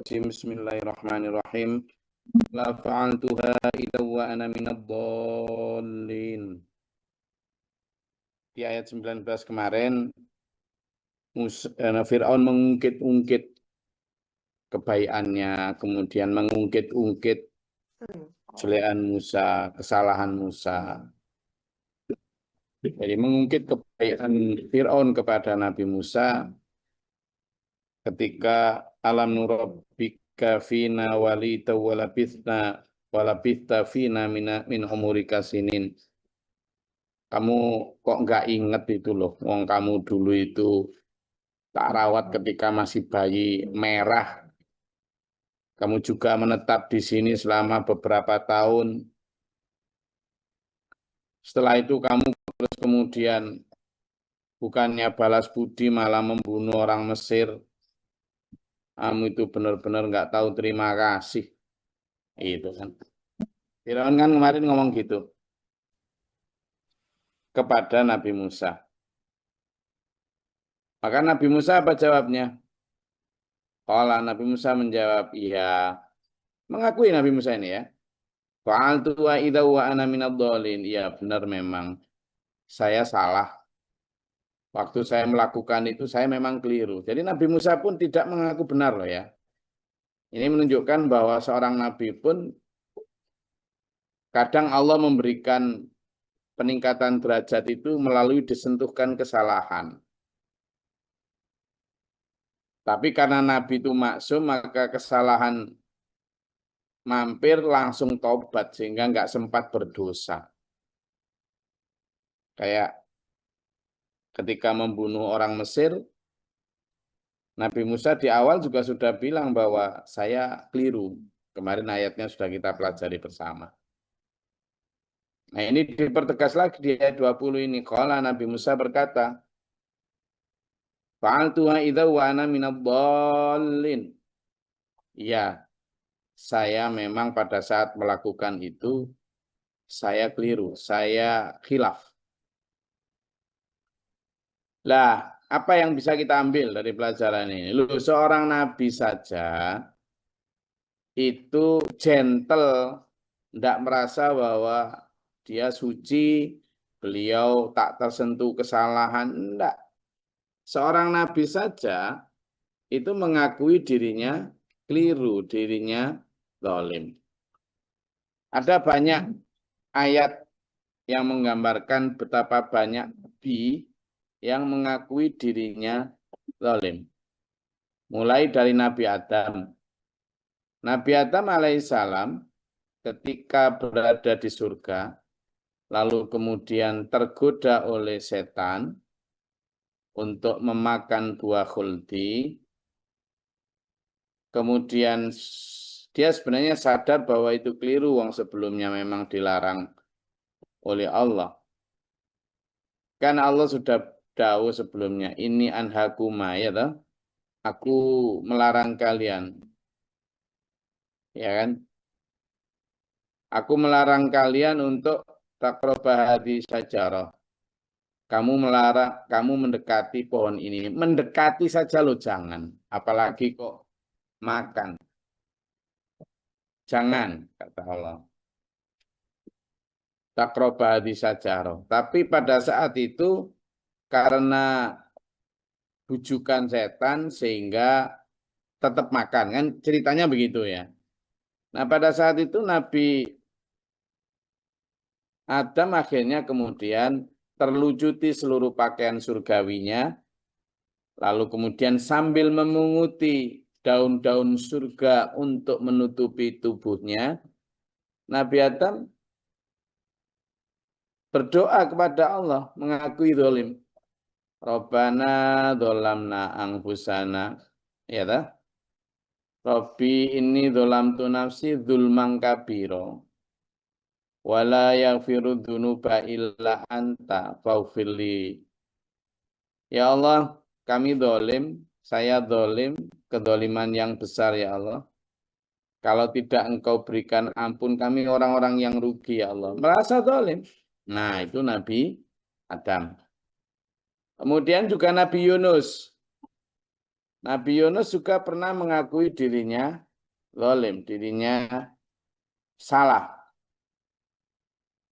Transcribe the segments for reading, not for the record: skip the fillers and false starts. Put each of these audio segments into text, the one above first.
Bismillahirrahmanirrahim. La fa'altuha idza wa ana minadh dhallin. Di ayat 19 kemarin Fir'aun mengungkit-ungkit kebaikannya, kemudian mengungkit-ungkit kejelekan Musa, kesalahan Musa. Jadi mengungkit kebaikan Fir'aun kepada Nabi Musa ketika alam nurabbika fina walita walabithna fina min umurika sinin. Kamu kok nggak inget itu loh, wong kamu dulu itu tak rawat ketika masih bayi merah. Kamu juga menetap di sini selama beberapa tahun. Setelah itu kamu terus kemudian bukannya balas budi malah membunuh orang Mesir. Kamu itu benar-benar nggak tahu terima kasih. Itu kan. Firaun kan kemarin ngomong gitu kepada Nabi Musa. Maka Nabi Musa apa jawabnya? Kalau Nabi Musa menjawab, iya. Mengakui Nabi Musa ini ya. Fa'altu wa idza wa ana minadh dhalin. Iya, benar memang. Saya salah. Waktu saya melakukan itu saya memang keliru. Jadi Nabi Musa pun tidak mengaku benar loh ya. Ini menunjukkan bahwa seorang nabi pun kadang Allah memberikan peningkatan derajat itu melalui disentuhkan kesalahan. Tapi karena nabi itu maksum, maka kesalahan mampir langsung taubat sehingga nggak sempat berdosa. Kayak ketika membunuh orang Mesir, Nabi Musa di awal juga sudah bilang bahwa saya keliru. Kemarin ayatnya sudah kita pelajari bersama. Nah ini dipertegas lagi di ayat 20 ini. Qala Nabi Musa berkata, Fa'altuha idza wa ana minadh dhallin. Ya, saya memang pada saat melakukan itu, saya keliru, saya khilaf. Lah, apa yang bisa kita ambil dari pelajaran ini? Lu seorang nabi saja itu gentle, tidak merasa bahwa dia suci, beliau tak tersentuh kesalahan, enggak. Seorang nabi saja itu mengakui dirinya keliru, dirinya zalim. Ada banyak ayat yang menggambarkan betapa banyak nabi yang mengakui dirinya zalim. Mulai dari Nabi Adam. Nabi Adam alaihissalam ketika berada di surga, lalu kemudian tergoda oleh setan untuk memakan buah khuldi, kemudian dia sebenarnya sadar bahwa itu keliru, wong sebelumnya memang dilarang oleh Allah. Kan Allah sudah dawuh sebelumnya, ini anhakuma ya toh? Aku melarang kalian. Ya kan? Aku melarang kalian untuk takrobah hadi sajarah. Kamu mendekati pohon ini. Mendekati saja lo jangan. Apalagi kok makan. Jangan, kata Allah. Takrobah hadi sajarah. Tapi pada saat itu karena bujukan setan sehingga tetap makan. Kan ceritanya begitu ya. Nah pada saat itu Nabi Adam akhirnya kemudian terlucuti seluruh pakaian surgawinya, lalu kemudian sambil memunguti daun-daun surga untuk menutupi tubuhnya, Nabi Adam berdoa kepada Allah, mengakui zalim. Rabbana dzolamna anfusana, ya ta? Rabbi inni dzolamtu nafsi dzulman kabira. Wala yaghfiru dzunuba illa anta faghfirli. Ya Allah, kami dolim, saya dolim, kedoliman yang besar ya Allah. Kalau tidak engkau berikan ampun kami orang-orang yang rugi ya Allah. Merasa dolim. Nah itu Nabi Adam. Kemudian juga Nabi Yunus. Nabi Yunus juga pernah mengakui dirinya zalim, dirinya salah.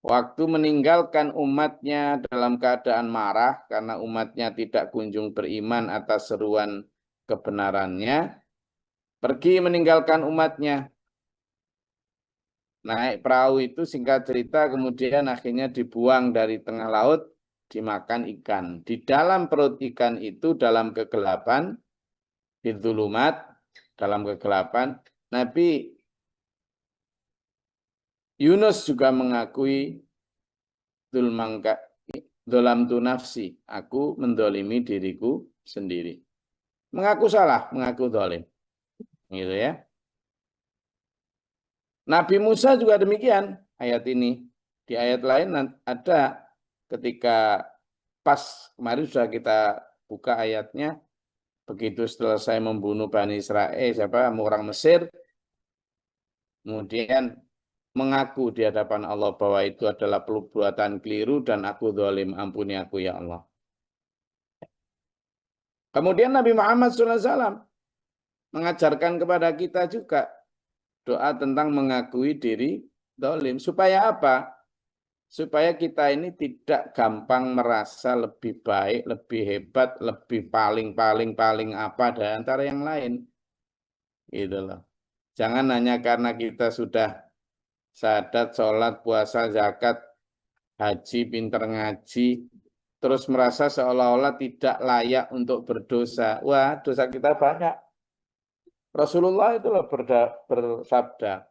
Waktu meninggalkan umatnya dalam keadaan marah karena umatnya tidak kunjung beriman atas seruan kebenarannya, pergi meninggalkan umatnya. Naik perahu itu singkat cerita kemudian akhirnya dibuang dari tengah laut, dimakan ikan. Di dalam perut ikan itu dalam kegelapan, di dzulumat, dalam kegelapan, Nabi Yunus juga mengakui Dolam tu nafsi, aku mendolimi diriku sendiri. Mengaku salah, mengaku dolim. Gitu ya. Nabi Musa juga demikian ayat ini. Di ayat lain ada ketika pas kemarin sudah kita buka ayatnya, begitu selesai membunuh Bani Israel, orang Mesir, kemudian mengaku di hadapan Allah bahwa itu adalah perbuatan keliru dan aku dolim, ampuni aku ya Allah. Kemudian Nabi Muhammad SAW mengajarkan kepada kita juga doa tentang mengakui diri dolim. Supaya apa? Supaya kita ini tidak gampang merasa lebih baik, lebih hebat, lebih paling apa dari antara yang lain. Gitu loh. Jangan hanya karena kita sudah syahadat, sholat, puasa, zakat, haji, pinter ngaji, terus merasa seolah-olah tidak layak untuk berdosa. Wah, dosa kita banyak. Rasulullah itu loh bersabda,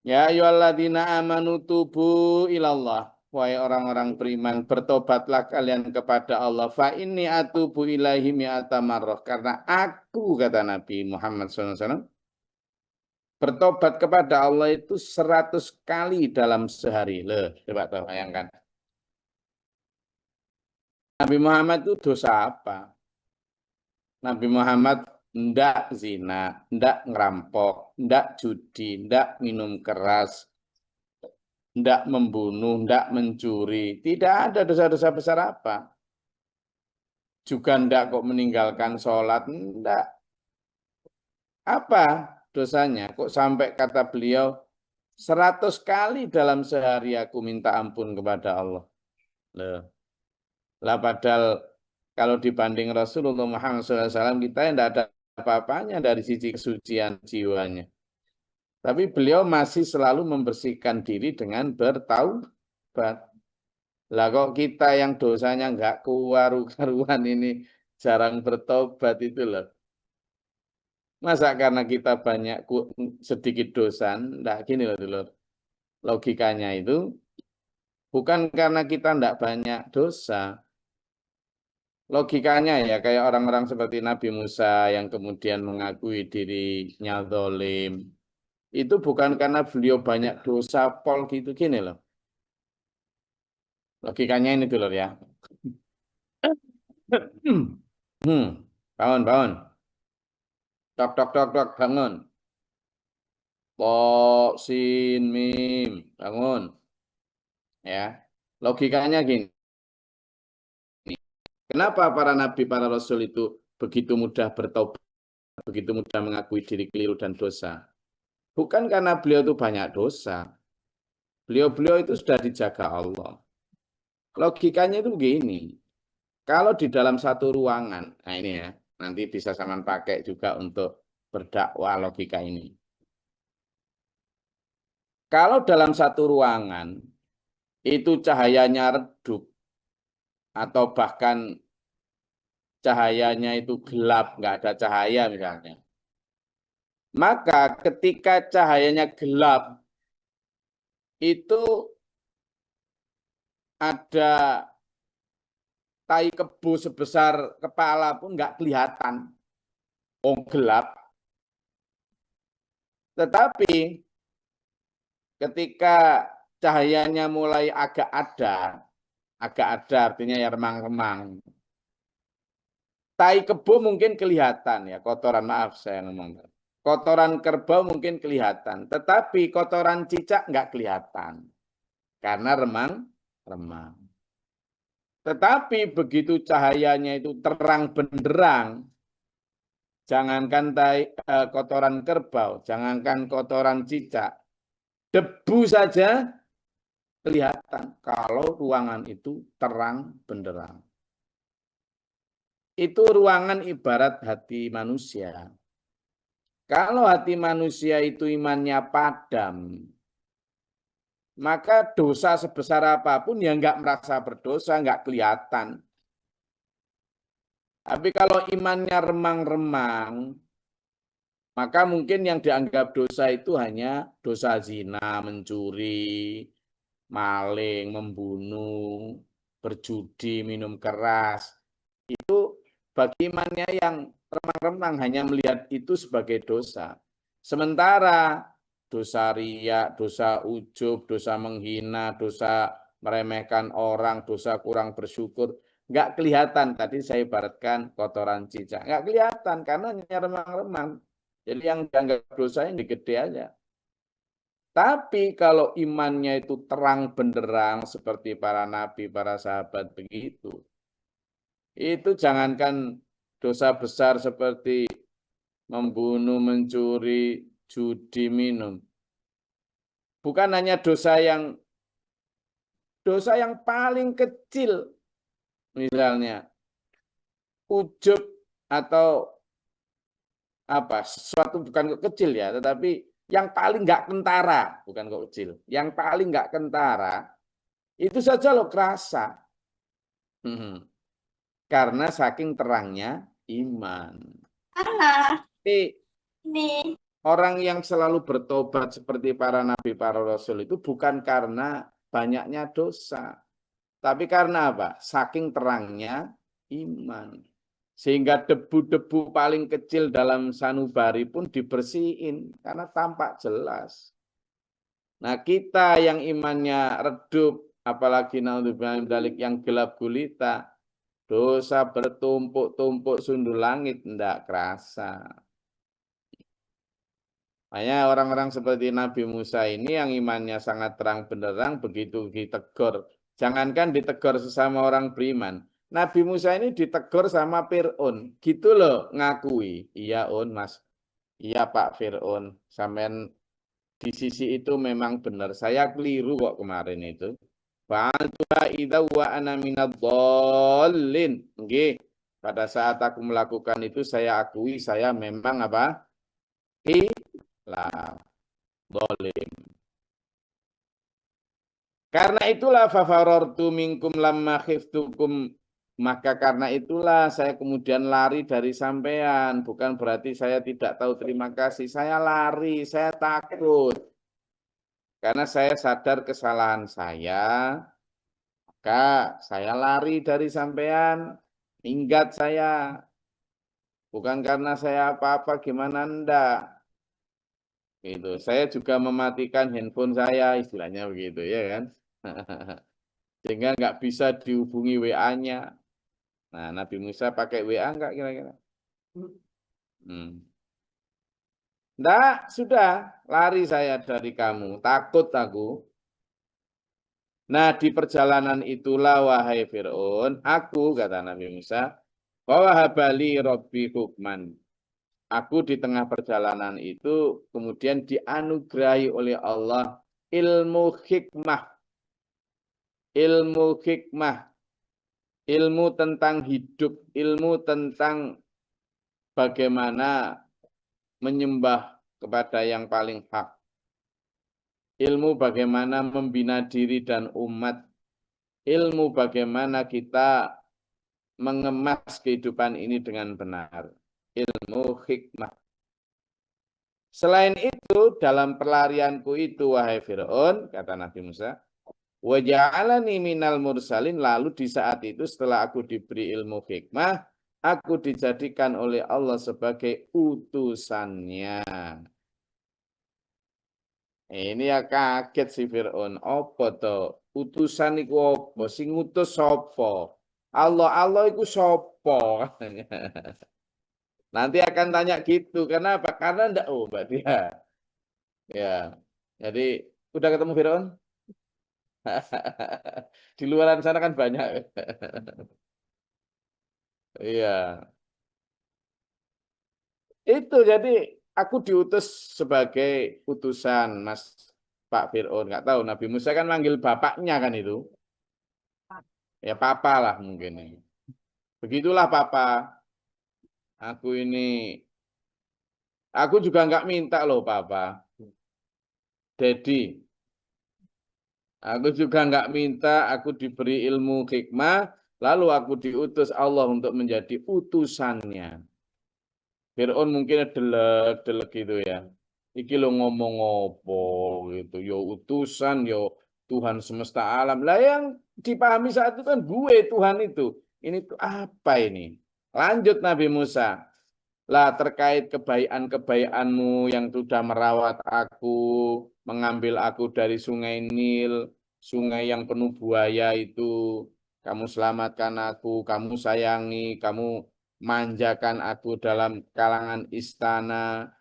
ya ayyuhalladzina amanu tubu ilallah. Wahai orang-orang beriman, bertobatlah kalian kepada Allah. Fa inni atubu ilaihi mi'ata marrah. Karena aku, kata Nabi Muhammad SAW, bertobat kepada Allah itu 100 kali dalam sehari. Loh, coba tuh bayangkan. Nabi Muhammad itu dosa apa? Nabi Muhammad ndak zina, ndak ngerampok, ndak judi, ndak minum keras, ndak membunuh, ndak mencuri. Tidak ada dosa-dosa besar apa. Juga ndak kok meninggalkan sholat, ndak. Apa dosanya? Kok sampai kata beliau, 100 kali dalam sehari aku minta ampun kepada Allah. Loh. Lah padahal kalau dibanding Rasulullah Muhammad SAW, kita tidak ada apa-apanya dari sisi kesucian jiwanya. Tapi beliau masih selalu membersihkan diri dengan bertaubat. Lah kok kita yang dosanya nggak karuan ini jarang bertobat itu loh. Masa karena kita banyak sedikit dosa, enggak gini loh dulu. Logikanya itu bukan karena kita enggak banyak dosa. Logikanya ya kayak orang-orang seperti Nabi Musa yang kemudian mengakui dirinya zalim. Itu bukan karena beliau banyak dosa pol gitu gini loh. Logikanya ini dulu ya. Bangun, bangun. Tok, tok, tok, tok, bangun. Pok, sin, mim, bangun. Ya, logikanya gini. Kenapa para nabi, para rasul itu begitu mudah bertobat, begitu mudah mengakui diri keliru dan dosa? Bukan karena beliau itu banyak dosa. Beliau-beliau itu sudah dijaga Allah. Logikanya itu begini. Kalau di dalam satu ruangan, nah ini ya, nanti bisa sama pakai juga untuk berdakwah logika ini. Kalau dalam satu ruangan itu cahayanya redup atau bahkan cahayanya itu gelap, nggak ada cahaya misalnya. Maka ketika cahayanya gelap, itu ada tai kebo sebesar kepala pun nggak kelihatan. Oh gelap. Tetapi ketika cahayanya mulai agak ada artinya ya remang-remang. Tai kebo mungkin kelihatan ya, kotoran maaf saya ngomong. Kotoran kerbau mungkin kelihatan, tetapi kotoran cicak nggak kelihatan karena remang-remang. Tetapi begitu cahayanya itu terang benderang, Jangankan kotoran kerbau, jangankan kotoran cicak, debu saja kelihatan kalau ruangan itu terang benderang. Itu ruangan ibarat hati manusia. Kalau hati manusia itu imannya padam, maka dosa sebesar apapun ya nggak merasa berdosa, nggak kelihatan. Tapi kalau imannya remang-remang, maka mungkin yang dianggap dosa itu hanya dosa zina, mencuri, maling, membunuh, berjudi, minum keras. Itu bagi imannya yang remang-remang hanya melihat itu sebagai dosa. Sementara dosa riya, dosa ujub, dosa menghina, dosa meremehkan orang, dosa kurang bersyukur, nggak kelihatan. Tadi saya ibaratkan kotoran cicak, nggak kelihatan karena hanya remang-remang. Jadi yang dianggap dosa yang gede aja. Tapi kalau imannya itu terang benderang seperti para nabi, para sahabat begitu, itu jangankan dosa besar seperti membunuh, mencuri, judi, minum. Bukan hanya dosa yang paling kecil, misalnya ujub atau apa sesuatu bukan kok kecil ya, tetapi yang paling nggak kentara, bukan kok kecil, yang paling nggak kentara itu saja lo kerasa. Karena saking terangnya iman. Karena Tapi ini orang yang selalu bertobat seperti para nabi, para rasul itu bukan karena banyaknya dosa. Tapi karena apa? Saking terangnya iman. Sehingga debu-debu paling kecil dalam sanubari pun dibersihin. Karena tampak jelas. Nah kita yang imannya redup, apalagi naudzubillah yang gelap gulita, dosa bertumpuk-tumpuk sundul langit, tidak kerasa. Makanya orang-orang seperti Nabi Musa ini yang imannya sangat terang benderang begitu ditegur. Jangankan ditegur sesama orang beriman. Nabi Musa ini ditegur sama Fir'aun. Gitu loh ngakui. Iya on mas. Iya Pak Fir'aun. Sampai di sisi itu memang benar. Saya keliru kok kemarin itu. Fa'altuha idza wa ana minadh-dhallin. Nggih. Pada saat aku melakukan itu saya akui saya memang apa? Hilaf. Dolim. Karena itulah fafarortu minkum lamma khiftukum. Maka karena itulah saya kemudian lari dari sampean. Bukan berarti saya tidak tahu terima kasih. Saya lari, saya takut. Karena saya sadar kesalahan saya. Maka saya lari dari sampean. Minggat saya. Bukan karena saya apa-apa gimana enggak. Gitu. Saya juga mematikan handphone saya, istilahnya begitu ya kan. Sehingga nggak bisa dihubungi WA-nya. Nah, Nabi Musa pakai WA nggak kira-kira? Hmm. Nggak, sudah lari saya dari kamu, takut aku. Nah, di perjalanan itulah wahai Fir'aun, aku kata Nabi Musa, bahwa habali Robbi hukman. Aku di tengah perjalanan itu kemudian dianugerahi oleh Allah ilmu hikmah, ilmu hikmah, ilmu tentang hidup, ilmu tentang bagaimana menyembah kepada yang paling hak. Ilmu bagaimana membina diri dan umat. Ilmu bagaimana kita mengemas kehidupan ini dengan benar. Ilmu hikmah. Selain itu, dalam pelarianku itu, wahai Fir'aun, kata Nabi Musa, waja'alani minal mursalin, lalu di saat itu setelah aku diberi ilmu hikmah, aku dijadikan oleh Allah sebagai utusannya. Ini ya kaget si Fir'aun. Apa to? Utusan iku apa? Sing ngutus sapa? Allah Allah iku sapa? Nanti akan tanya gitu. Kenapa? Karena ndak oh Mbak dia. Ya. Jadi udah ketemu Fir'aun? Di luaran sana kan banyak. Iya. Itu jadi aku diutus sebagai utusan Mas Pak Fir'aun. Nggak tahu Nabi Musa kan manggil bapaknya kan itu. Ya papa lah mungkin. Begitulah papa. Aku ini, aku juga nggak minta loh papa. Jadi, aku juga nggak minta aku diberi ilmu hikmah, lalu aku diutus Allah untuk menjadi utusannya. Fir'aun mungkin delek gitu ya. Iki lo ngomong apa gitu. Yo utusan, yo Tuhan semesta alam. Lah yang dipahami saat itu kan gue Tuhan itu. Ini tuh apa ini? Lanjut Nabi Musa. Lah terkait kebaikan-kebaikanmu yang sudah merawat aku, mengambil aku dari sungai Nil, sungai yang penuh buaya itu, kamu selamatkan aku, kamu sayangi, kamu manjakan aku dalam kalangan istana.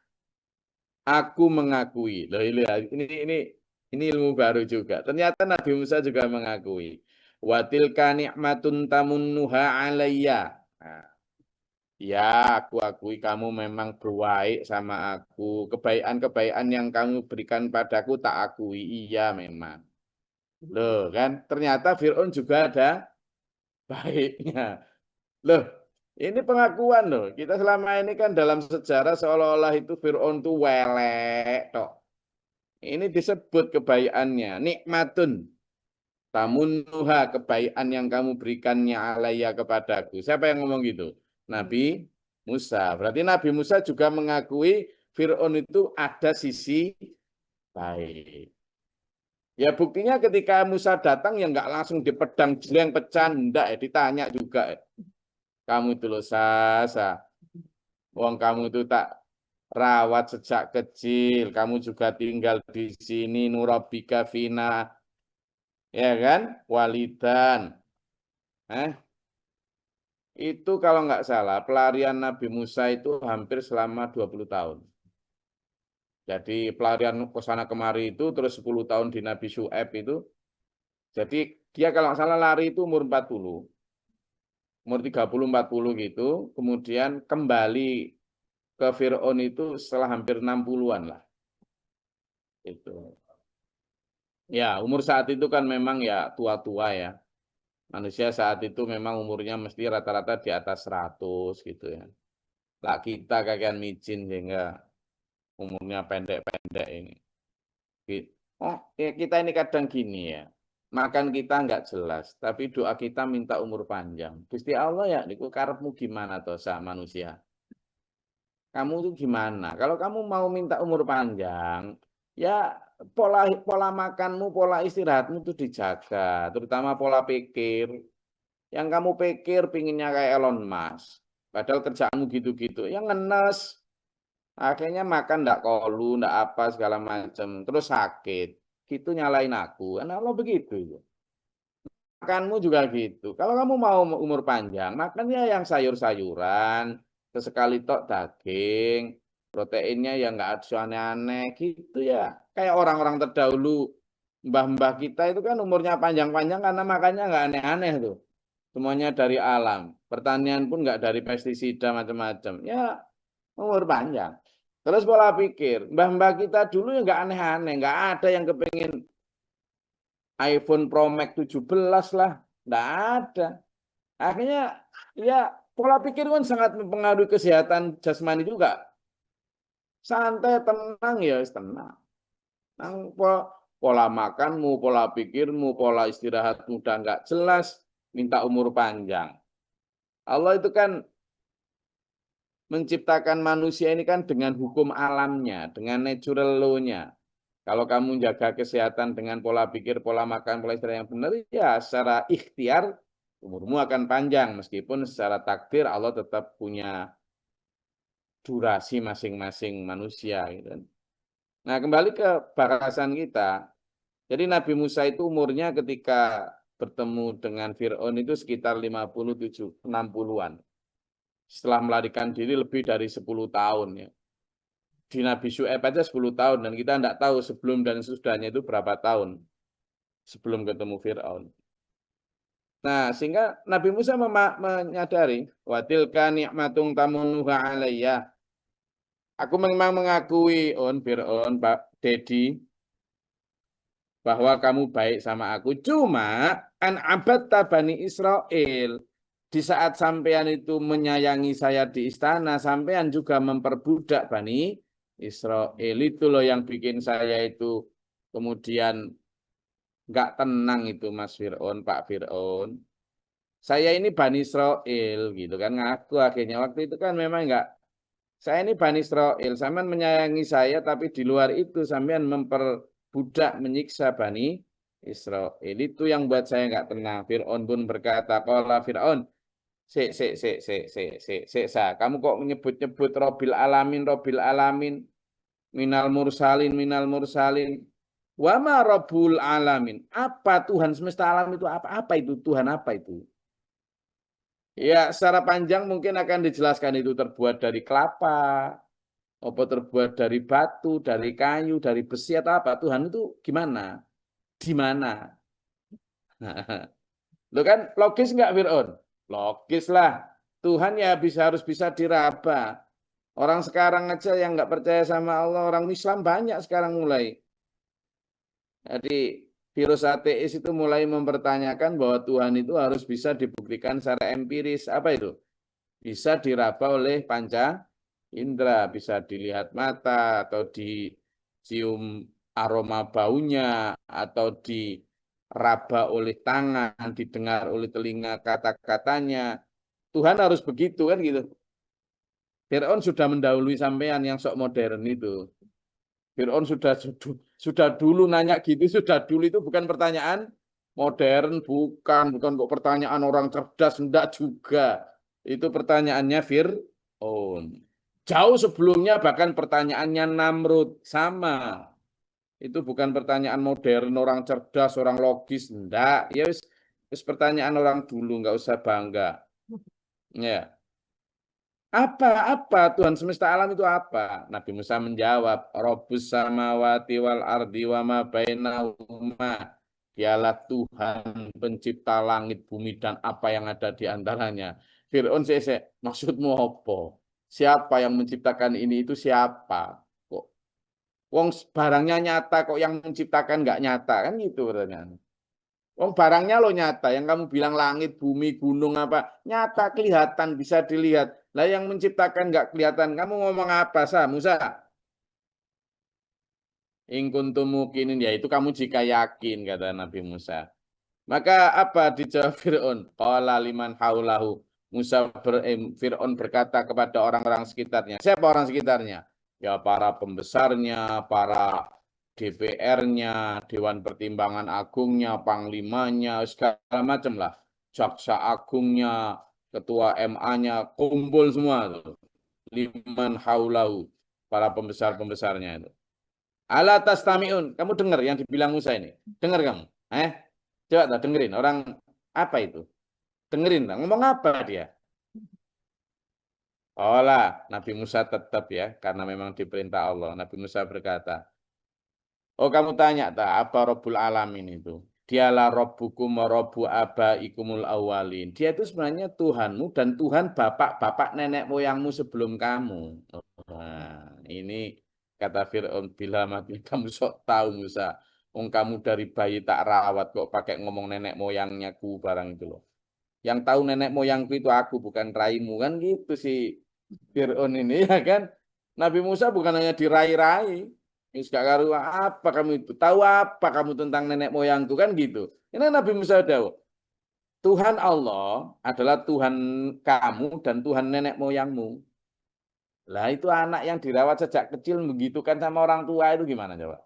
Aku mengakui. Loh, ini ilmu baru juga. Ternyata Nabi Musa juga mengakui. Watilka ni'matun tamunnuha alayya. Nah, ya, aku akui kamu memang berbaik sama aku. Kebaikan-kebaikan yang kamu berikan padaku tak akui. Iya memang. Loh kan, ternyata Fir'aun juga ada baiknya. Loh, ini pengakuan loh. Kita selama ini kan dalam sejarah seolah-olah itu Fir'aun tuh welek tok. Ini disebut kebaikannya. Nikmatun. Tamunnuha kebaikan yang kamu berikannya alaiya kepadaku. Siapa yang ngomong gitu? Nabi Musa. Berarti Nabi Musa juga mengakui Fir'aun itu ada sisi baik. Ya buktinya ketika Musa datang ya nggak langsung dipedang jeleng pecah, enggak ya ditanya juga. Kamu itu loh Sasa. Wong kamu itu tak rawat sejak kecil. Kamu juga tinggal di sini nurabika fina. Ya kan? Walidan. Eh, itu kalau nggak salah pelarian Nabi Musa itu hampir selama 20 tahun. Jadi pelarian ke sana kemari itu terus 10 tahun di Nabi Syuaib itu. Jadi dia kalau nggak salah lari itu umur 40. Umur 30-40 gitu. Kemudian kembali ke Fir'aun itu setelah hampir 60-an lah. Itu. Ya, umur saat itu kan memang ya tua-tua ya. Manusia saat itu memang umurnya mesti rata-rata di atas 100 gitu ya. Lah kita kagian micin sehingga umurnya pendek-pendek ini. Oh, ya kita ini kadang gini ya. Makan kita nggak jelas, tapi doa kita minta umur panjang. Gusti Allah ya, niku karepmu gimana toh sa manusia? Kamu tuh gimana? Kalau kamu mau minta umur panjang, ya pola pola makanmu, pola istirahatmu tuh dijaga, terutama pola pikir. Yang kamu pikir pinginnya kayak Elon Musk, padahal kerjaanmu gitu-gitu, yang ngenes. Akhirnya makan ndak kolu, ndak apa segala macam, terus sakit. Gitu nyalain aku. Kan Allah begitu itu. Makanmu juga gitu. Kalau kamu mau umur panjang, makannya yang sayur-sayuran, sesekali tok daging, proteinnya yang nggak ada aneh-aneh gitu ya. Kayak orang-orang terdahulu, mbah-mbah kita itu kan umurnya panjang-panjang karena makannya nggak aneh-aneh tuh. Semuanya dari alam. Pertanian pun nggak dari pestisida macam-macam. Ya umur panjang. Terus pola pikir, mbah-mbah kita dulu ya nggak aneh-aneh, nggak ada yang kepengen iPhone Pro Max 17 lah, nggak ada. Akhirnya ya pola pikir kan sangat mempengaruhi kesehatan jasmani juga. Santai, tenang ya, tenang. Nang pola makanmu, pola pikirmu, pola istirahatmu udah nggak jelas, minta umur panjang. Allah itu kan menciptakan manusia ini kan dengan hukum alamnya, dengan natural law-nya. Kalau kamu jaga kesehatan dengan pola pikir, pola makan, pola istirahat yang benar, ya secara ikhtiar umurmu akan panjang. Meskipun secara takdir Allah tetap punya durasi masing-masing manusia. Gitu. Nah kembali ke bahasan kita. Jadi Nabi Musa itu umurnya ketika bertemu dengan Fir'aun itu sekitar 57, 60-an. Setelah melarikan diri lebih dari 10 tahun ya. Di Nabi Syuaib aja 10 tahun dan kita tidak tahu sebelum dan sesudahnya itu berapa tahun sebelum ketemu Fir'aun. Nah, sehingga Nabi Musa menyadari watilka ni'matung tamunnuha alayya. Aku memang mengakui, Fir'aun, Pak Dedi, bahwa kamu baik sama aku. Cuma, an abatta Bani Israel. Di saat sampean itu menyayangi saya di istana, sampean juga memperbudak Bani Israel. Itu loh yang bikin saya itu kemudian nggak tenang itu Mas Fir'aun, Pak Fir'aun. Saya ini Bani Israel gitu kan ngaku akhirnya waktu itu kan memang nggak, saya ini Bani Israel, sampean menyayangi saya tapi di luar itu sampean memperbudak menyiksa Bani Israel. Itu yang buat saya nggak tenang. Fir'aun pun berkata, qala Fir'aun, kamu kok menyebut-nyebut Robil Alamin, minal mursalin. Wa ma Rabbul Alamin. Apa Tuhan semesta alam itu apa? Apa itu Tuhan apa itu? Ya, secara panjang mungkin akan dijelaskan itu terbuat dari kelapa, apa terbuat dari batu, dari kayu, dari besi atau apa. Tuhan itu gimana? Di mana? Lo kan logis nggak Fir'aun? Logis lah. Tuhan ya harus bisa diraba. Orang sekarang aja yang nggak percaya sama Allah, orang Islam banyak sekarang mulai. Jadi virus ateis itu mulai mempertanyakan bahwa Tuhan itu harus bisa dibuktikan secara empiris. Apa itu? Bisa diraba oleh panca indera, bisa dilihat mata atau dicium aroma baunya atau diraba oleh tangan, didengar oleh telinga kata-katanya. Tuhan harus begitu kan gitu. Fir'aun sudah mendahului sampean yang sok modern itu. Fir'aun sudah dulu nanya gitu, sudah dulu itu bukan pertanyaan modern, bukan kok pertanyaan orang cerdas, enggak juga. Itu pertanyaannya Fir'aun. Jauh sebelumnya bahkan pertanyaannya Namrud sama. Itu bukan pertanyaan modern orang cerdas, orang logis, enggak. Ya wis pertanyaan orang dulu, enggak usah bangga. Ya. Apa Tuhan semesta alam itu apa? Nabi Musa menjawab, Rabbus samawati wal ardi wa ma bainahuma. Dialah Tuhan pencipta langit, bumi, dan apa yang ada di antaranya. Fir'aun maksudmu apa? Siapa yang menciptakan ini itu siapa? Kok wong barangnya nyata kok yang menciptakan nggak nyata kan gitu pertanyaan. Wong barangnya lo nyata, yang kamu bilang langit, bumi, gunung apa, nyata kelihatan, bisa dilihat. Lah yang menciptakan nggak kelihatan, kamu ngomong apa, Musa? In kuntum mukinin, ya itu kamu jika yakin, kata Nabi Musa. Maka apa dijawab Fir'aun? Qala liman haulahu. Fir'aun berkata kepada orang-orang sekitarnya. Siapa orang sekitarnya? Ya para pembesarnya, para DPR-nya, Dewan Pertimbangan Agungnya, Panglimanya, segala macam lah. Jaksa Agungnya, Ketua MA-nya, kumpul semua. Liman haulahu. Para pembesar-pembesarnya itu. Ala tastami'un. Kamu dengar yang dibilang Musa ini? Dengar kamu? Coba tak dengerin. Orang apa itu? Dengerin. Ngomong apa dia? Olah, Nabi Musa tetap ya. Karena memang diperintah Allah. Nabi Musa berkata, oh kamu tanya tak apa Rabbul Alamin itu? Dialah Rabbukum wa Rabbu abaikumul awalin. Dia itu sebenarnya Tuhanmu dan Tuhan bapak-bapak nenek moyangmu sebelum kamu. Nah, ini kata Fir'aun, bila mati kamu sok tahu Musa. Wong kamu dari bayi tak rawat kok pakai ngomong nenek moyangnya ku barang itu loh. Yang tahu nenek moyangku itu aku bukan raimu kan gitu sih Fir'aun ini ya kan. Nabi Musa bukan hanya dirai-rai. Wis gak karu apa kamu itu? Tahu apa kamu tentang nenek moyangku kan gitu. Ini Nabi Musa tahu. Tuhan Allah adalah Tuhan kamu dan Tuhan nenek moyangmu. Lah itu anak yang dirawat sejak kecil begitu kan sama orang tua itu gimana coba?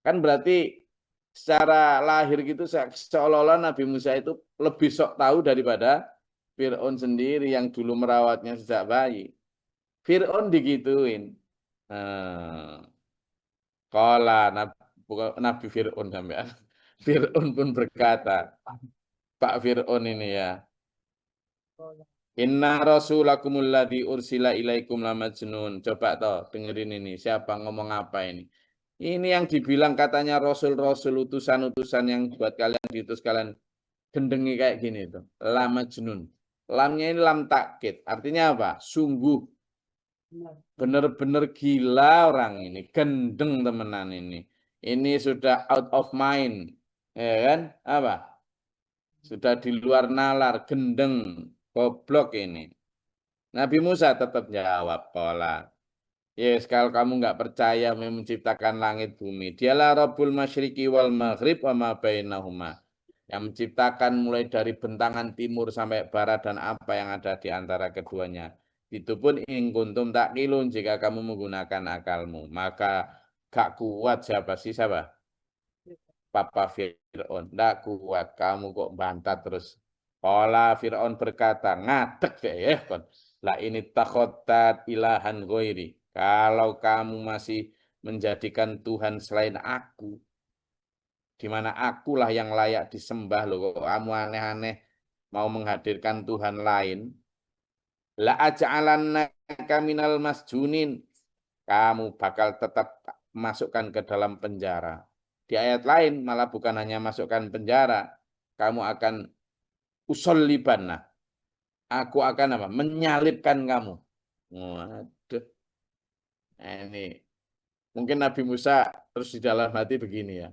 Kan berarti secara lahir gitu seolah-olah Nabi Musa itu lebih sok tahu daripada Fir'aun sendiri yang dulu merawatnya sejak bayi. Fir'aun digituin. Kala Nabi Fir'aun sampai Fir'aun pun berkata, Pak Fir'aun ini ya, Inna rasulakumul ladzi ursila ilaikum lamajnun. Coba toh dengerin ini, siapa ngomong apa ini? Ini yang dibilang katanya rasul-rasul utusan-utusan yang buat kalian diutus kalian gendengi kayak gini tuh. Lamajnun. Lamnya ini lam takkid. Artinya apa? Sungguh. Bener-bener gila orang ini, gendeng temenan ini. Ini sudah out of mind, ya kan? Apa? Sudah di luar nalar, gendeng, goblok ini. Nabi Musa tetap jawab, pola. Yes, kalau kamu nggak percaya menciptakan langit bumi, dialah Rabbul Masyriqi wal Maghrib wa ma bainahuma. Yang menciptakan mulai dari bentangan timur sampai barat dan apa yang ada di antara keduanya. Itu pun in kuntum taklun jika kamu menggunakan akalmu. Maka gak kuat siapa? Papa Fir'aun. Nggak kuat, kamu kok bantah terus. Qala Fir'aun berkata, ngadek ya kon. Lah ini takhotat ilahan ghairi. Kalau kamu masih menjadikan Tuhan selain aku, di mana akulah yang layak disembah loh, kok kamu aneh-aneh mau menghadirkan Tuhan lain. La aj'alannaka minal masjunin. Kamu bakal tetap masukkan ke dalam penjara. Di ayat lain malah bukan hanya masukkan penjara, kamu akan usolliban. Nah, aku akan apa? Menyalibkan kamu. Waduh, ini mungkin Nabi Musa terus di dalam hati begini ya.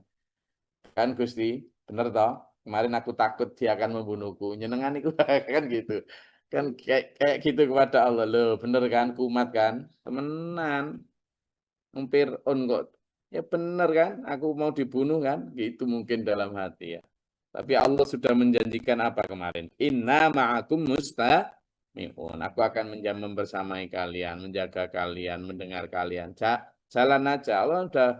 Kan Gusti, bener toh? Kemarin aku takut dia akan membunuhku. Nyenenganiku kan gitu. Kan kayak gitu kepada Allah. Loh, bener kan? Kumat kan? Temenan. Fir'aun kok. Ya bener kan? Aku mau dibunuh kan? Gitu mungkin dalam hati ya. Tapi Allah sudah menjanjikan apa kemarin? Inna ma'akum mustami'un. Aku akan menjamin bersamai kalian, menjaga kalian, mendengar kalian. Jalan aja. Allah sudah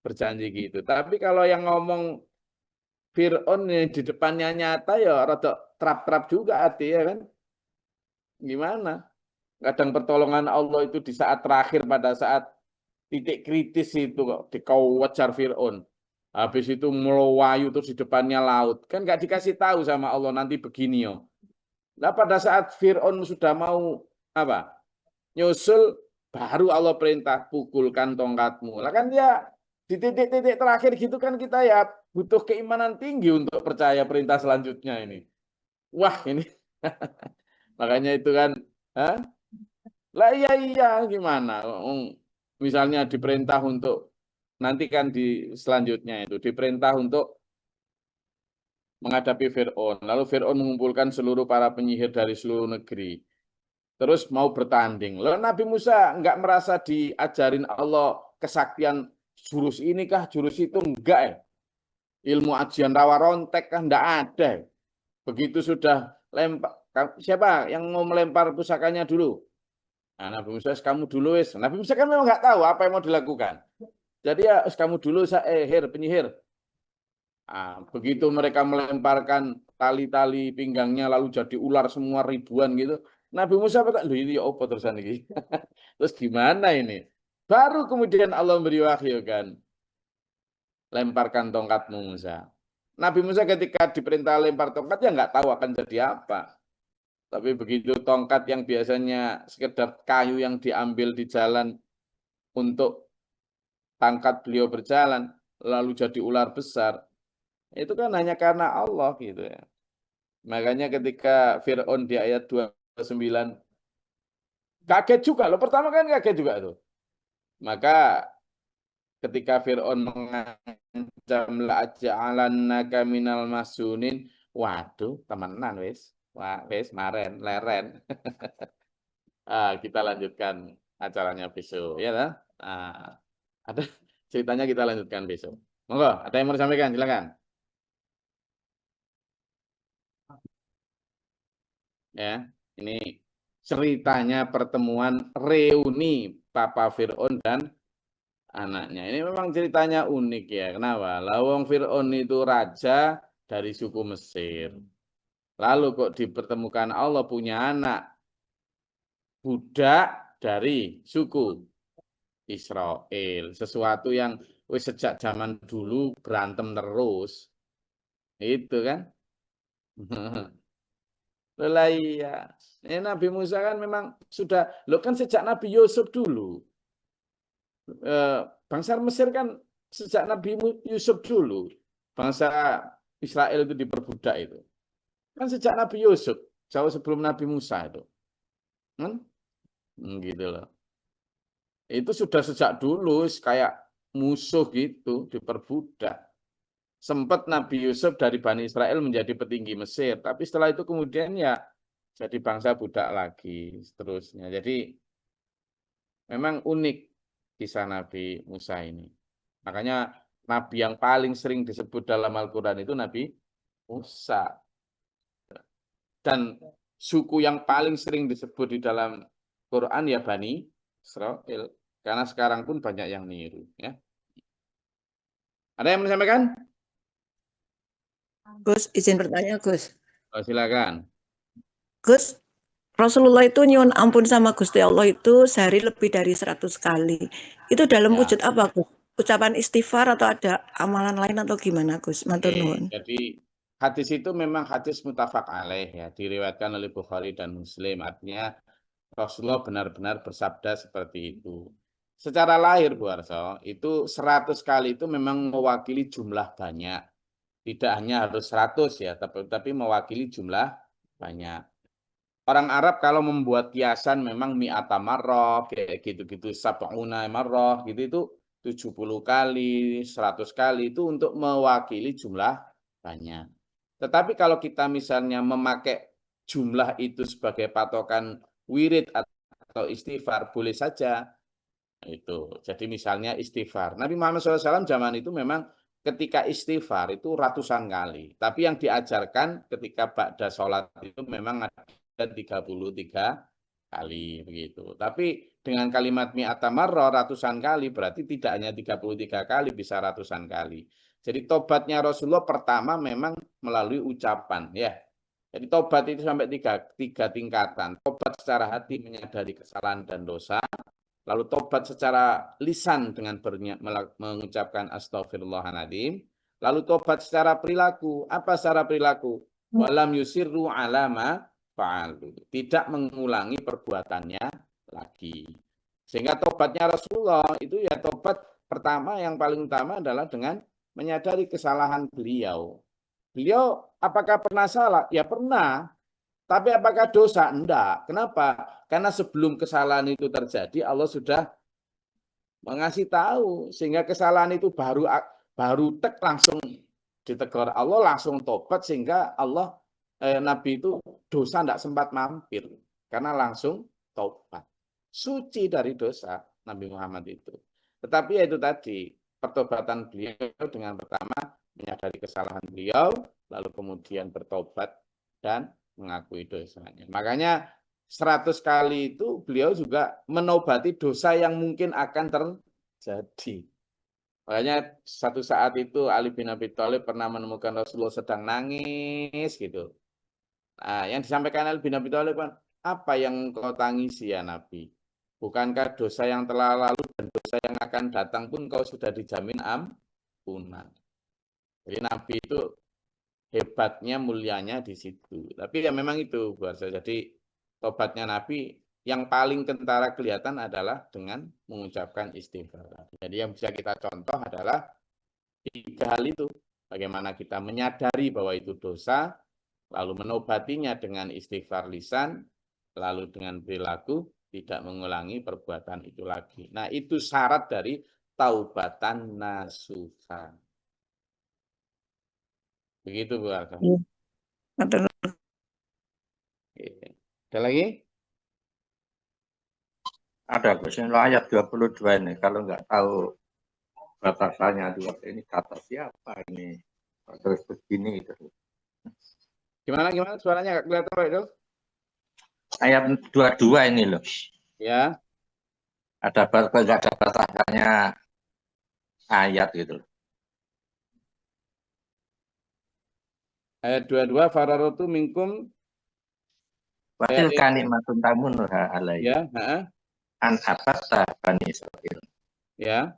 berjanji gitu. Tapi kalau yang ngomong Fir'aun nih di depannya nyata ya rada trap-trap juga hati ya kan. Gimana? Kadang pertolongan Allah itu di saat terakhir pada saat titik kritis itu kok dikewajar Fir'aun. Habis itu melayu terus di depannya laut. Kan nggak dikasih tahu sama Allah nanti begini yo. Nah pada saat Fir'aun sudah mau apa? Nyusul baru Allah perintah pukulkan tongkatmu. Lah kan dia di titik-titik terakhir gitu kan kita ya butuh keimanan tinggi untuk percaya perintah selanjutnya ini. Wah ini makanya itu kan, hah? Lah iya gimana? Misalnya diperintah untuk nanti kan di selanjutnya itu diperintah untuk menghadapi Fir'aun. Lalu Fir'aun mengumpulkan seluruh para penyihir dari seluruh negeri. Terus mau bertanding. Lalu Nabi Musa enggak merasa diajarin Allah kesaktian jurus ini kah, jurus itu enggak ya. Ilmu ajian rawa rontek kah enggak ada. Begitu sudah lempar, siapa yang mau melempar pusakanya dulu? Nah, Nabi Musa, kamu dulu wis. Nabi Musa kan memang enggak tahu apa yang mau dilakukan. Jadi ya, kamu dulu penyihir. Nah, begitu mereka melemparkan tali-tali pinggangnya lalu jadi ular semua ribuan gitu. Nabi Musa berkata, "Loh ini ya apa terusan ini?" Terus gimana ini? Baru kemudian Allah memberi wahyu kan, lemparkan tongkatmu Musa. Nabi Musa ketika diperintah lempar tongkat ya nggak tahu akan jadi apa. Tapi begitu tongkat yang biasanya sekedar kayu yang diambil di jalan untuk tangkat beliau berjalan, lalu jadi ular besar, itu kan hanya karena Allah gitu ya. Makanya ketika Fir'aun di ayat 29 kaget juga loh. Pertama kan kaget juga tuh. Maka ketika Fir'aun mengancam la'aja'alannaka minal masunin, waduh, temenan wis. Wah, wis maren, leren. Kita lanjutkan acaranya besok ya kan? Ada ceritanya kita lanjutkan besok. Monggo, ada yang mau disampaikan? Silakan. Ya, ini ceritanya pertemuan reuni Papa Fir'aun dan anaknya. Ini memang ceritanya unik ya. Kenapa? Lawang Fir'aun itu raja dari suku Mesir. Lalu kok dipertemukan Allah punya anak budak dari suku Israel. Sesuatu yang sejak zaman dulu berantem terus. Itu kan? Lah iya. Nabi Musa kan memang sudah, lo kan sejak Nabi Yusuf dulu. Bangsa Mesir kan sejak Nabi Yusuf dulu. Bangsa Israel itu diperbudak itu. Kan sejak Nabi Yusuf, jauh sebelum Nabi Musa itu. Kan? Gitu loh. Itu sudah sejak dulu kayak musuh gitu, diperbudak. Sempat Nabi Yusuf dari Bani Israel menjadi petinggi Mesir, tapi setelah itu kemudian ya jadi bangsa budak lagi seterusnya. Jadi memang unik kisah Nabi Musa ini. Makanya Nabi yang paling sering disebut dalam Al-Quran itu Nabi Musa. Dan suku yang paling sering disebut di dalam Quran ya Bani Israel. Karena sekarang pun banyak yang niru. Ya. Ada yang menyampaikan? Gus, izin bertanya, Gus. Oh, silakan. Gus, Rasulullah itu nyuwun ampun sama Gusti Allah itu sehari lebih dari 100 kali. Itu dalam Ya. wujud apa, Gus? Ucapan istighfar atau ada amalan lain atau gimana, Gus? Matur nuwun. Jadi hadis itu memang hadis muttafaq alaih ya, diriwayatkan oleh Bukhari dan Muslim. Artinya Rasulullah benar-benar bersabda seperti itu. Secara lahir, Bu Arso, itu 100 kali itu memang mewakili jumlah banyak. Tidak hanya harus 100 ya, tapi mewakili jumlah banyak. Orang Arab kalau membuat kiasan memang mi'ata marrah, kayak gitu-gitu, sab'una marrah, gitu itu 70 kali, 100 kali itu untuk mewakili jumlah banyak. Tetapi kalau kita misalnya memakai jumlah itu sebagai patokan wirid atau istighfar, boleh saja. Itu. Jadi misalnya istighfar. Nabi Muhammad SAW zaman itu memang ketika istighfar itu ratusan kali. Tapi yang diajarkan ketika ba'da sholat itu memang ada 33 kali begitu. Tapi dengan kalimat mi'ata marrah ratusan kali berarti tidak hanya 33 kali, bisa ratusan kali. Jadi tobatnya Rasulullah pertama memang melalui ucapan ya. Jadi tobat itu sampai tiga tingkatan. Tobat secara hati menyadari kesalahan dan dosa. Lalu tobat secara lisan dengan mengucapkan astaghfirullahaladzim. Lalu tobat secara perilaku. Apa secara perilaku? Walam yusirru alama fa'alu. Tidak mengulangi perbuatannya lagi. Sehingga tobatnya Rasulullah itu ya tobat pertama yang paling utama adalah dengan menyadari kesalahan beliau. Beliau apakah pernah salah? Ya pernah. Tapi apakah dosa? Enggak. Kenapa? Karena sebelum kesalahan itu terjadi, Allah sudah mengasih tahu. Sehingga kesalahan itu baru langsung ditegur Allah, langsung tobat. Sehingga Nabi itu dosa enggak sempat mampir. Karena langsung tobat. Suci dari dosa Nabi Muhammad itu. Tetapi ya itu tadi, pertobatan beliau dengan pertama menyadari kesalahan beliau, lalu kemudian bertobat dan mengakui dosanya. Makanya 100 kali itu beliau juga menobati dosa yang mungkin akan terjadi. Makanya satu saat itu Ali bin Abi Thalib pernah menemukan Rasulullah sedang nangis gitu. Nah, yang disampaikan Ali bin Abi Thalib kan, apa yang kau tangisi ya Nabi? Bukankah dosa yang telah lalu dan dosa yang akan datang pun kau sudah dijamin ampunan. Jadi Nabi itu hebatnya, mulianya di situ. Tapi ya memang itu, buat saya. Jadi tobatnya Nabi yang paling kentara kelihatan adalah dengan mengucapkan istighfar. Jadi yang bisa kita contoh adalah 3 hal itu. Bagaimana kita menyadari bahwa itu dosa, lalu menobatinya dengan istighfar lisan, lalu dengan perilaku, tidak mengulangi perbuatan itu lagi. Nah, itu syarat dari taubatan nasuha. Begitu, Bu Arka. Matur nuwun. Ada lagi? Ada Gus, ini ayat 22 ini. Kalau nggak tahu batasannya ini kata siapa ini? Terus begini itu. Gimana suaranya nggak kelihatan Pak itu? Ayat 22 ini loh. Ya. Nggak ada batasannya ayat gitu. Ayat 22 fararotu minkum Watil kanimatun tamun alaihi. ya, An abatta Bani Israil. ya.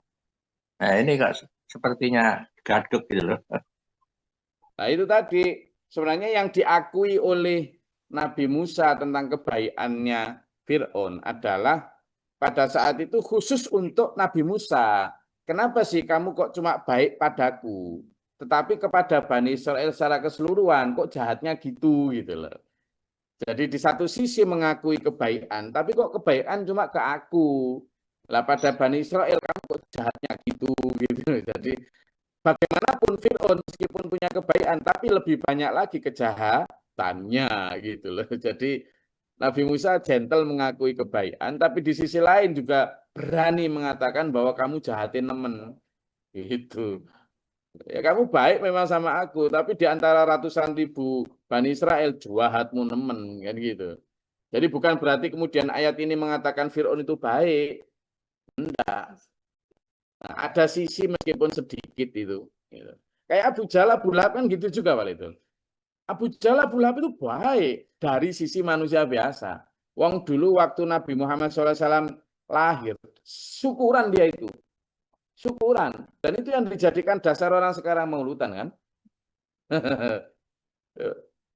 Nah ini kok sepertinya gaduk gitu loh. Nah itu tadi sebenarnya yang diakui oleh Nabi Musa tentang kebaikannya Fir'aun adalah pada saat itu khusus untuk Nabi Musa. Kenapa sih kamu kok cuma baik padaku, tetapi kepada Bani Israel secara keseluruhan kok jahatnya gitu loh. Jadi di satu sisi mengakui kebaikan, tapi kok kebaikan cuma ke aku. Lah pada Bani Israel kamu kok jahatnya gitu. Jadi bagaimanapun Fir'aun meskipun punya kebaikan, tapi lebih banyak lagi kejahatannya gitu loh. Jadi Nabi Musa gentle mengakui kebaikan, tapi di sisi lain juga berani mengatakan bahwa kamu jahatin nemen. Gitu. Ya kamu baik memang sama aku, tapi di antara ratusan ribu Bani Israel jahatmu nemen kan gitu. Jadi bukan berarti kemudian ayat ini mengatakan Fir'aun itu baik. Enggak. Nah, ada sisi meskipun sedikit itu. Gitu. Kayak Abu Jahal, Abu Lahab kan gitu juga Pak itu. Abu Jahal, Abu Lahab itu baik dari sisi manusia biasa. Wong dulu waktu Nabi Muhammad SAW lahir, syukuran dia itu. Syukuran. Dan itu yang dijadikan dasar orang sekarang maulidan kan.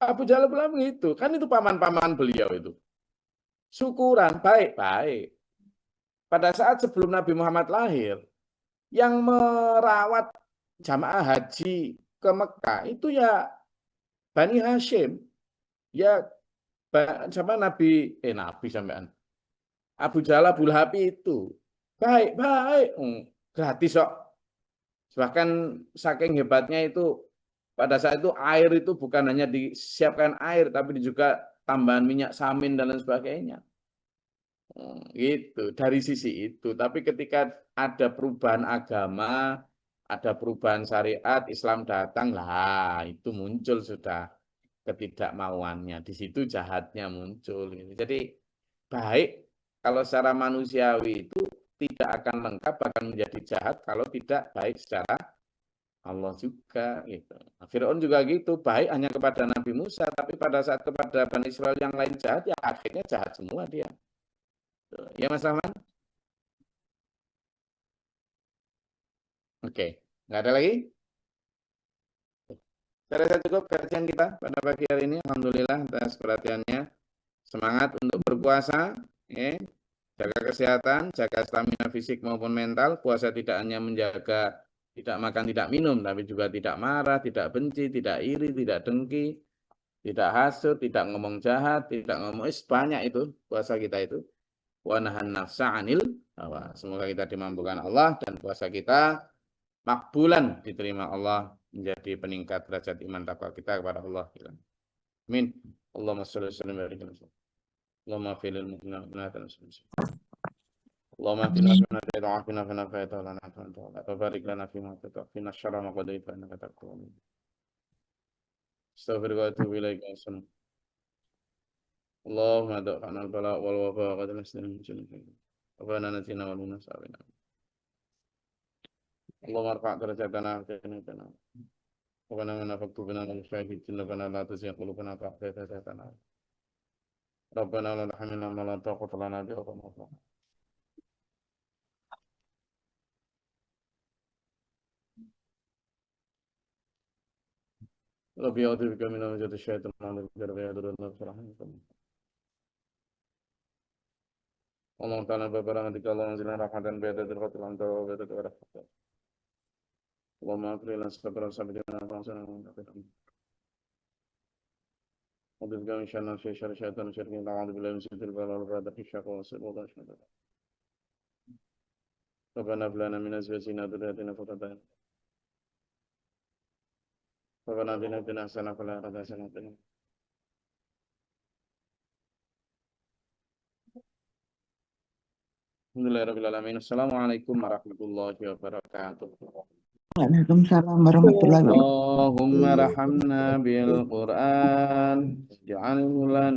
Abu Jahal, Abu Lahab itu. Kan itu paman-paman beliau itu. Syukuran, baik-baik. Pada saat sebelum Nabi Muhammad lahir, yang merawat jamaah haji ke Mekah itu ya Bani Hashim. Ya sama Nabi sampean. Abu Jahal, Abu Lahab itu baik-baik, gratis kok. Bahkan saking hebatnya itu pada saat itu air itu bukan hanya disiapkan air tapi juga tambahan minyak samin dan lain sebagainya. Gitu dari sisi itu. Tapi ketika ada perubahan agama, ada perubahan syariat, Islam datang lah itu muncul sudah ketidakmauannya. Di situ jahatnya muncul. Jadi baik kalau secara manusiawi itu tidak akan lengkap, akan menjadi jahat kalau tidak baik secara Allah juga gitu. Nah, Fir'aun juga gitu, baik hanya kepada Nabi Musa, tapi pada saat kepada Bani Israel yang lain jahat, ya akhirnya jahat semua dia. Ya Mas Rahman? Oke, nggak ada lagi? Saya rasa cukup kajian kita pada pagi hari ini. Alhamdulillah atas perhatiannya. Semangat untuk berpuasa, ya. Jaga kesehatan, jaga stamina fisik maupun mental. Puasa tidak hanya menjaga tidak makan, tidak minum, tapi juga tidak marah, tidak benci, tidak iri, tidak dengki, tidak hasut, tidak ngomong jahat, tidak ngomong banyak itu puasa kita itu. Wa nahan nafsa 'anil hawa. Semoga kita dimampukan Allah dan puasa kita makbulan diterima Allah menjadi peningkat derajat iman takwa kita kepada Allah. Amin. Allahumma shalli wa sallim wa barik ala Allahumma fil mu'minina wa mu'minat Allahumma atina fi man hadayta wa afina fi man afayta wa lana fi man tawallayta wa barik lana fi ma atayta wa qina syarra ma qadayta innaka taqdi. Astaghfiruka wa atubu ilaik. Allahumma da'ana al-bala wal wafa wa qad naslim min Rabbana natina wa lana sabina. Allahumma arfa' darajatana wa jannatana. Rabbana man faktubna wa shahidina rabbana la tuzigh qulubana ba'da idh hadaytana. Rabbana la tahmilna ma la taqata lana bihi wa la Rabbi a'udzu bika min hamazati syaitan wa a'udzu bika rabbi yadurruna bismillahirrahmanirrahim. Allah ta'ala babarakatika Allah anzilna rahmatan bi'adatil qatil anta wa bi'adatil rahmatan. Allahumma akri lan sabra sabidina fa'asana wa ta'ala. A'udzu bika min syarri syaitan syarri a'udzu billahi min syarril balal radhi syaqqa wa sirra syaitan. Rabbana hab lana min azwajina wa dhurriyyatina qurrata a'yun. Rabbana atina fid dunya hasanah wa fil akhirati hasanah wa qina Alhamdulillahirrahmanirrahim. Assalamualaikum warahmatullahi wabarakatuh. Waalaikumsalam warahmatullahi wabarakatuh. Allahumma rahamna bil Qur'an. Ja'alhu lana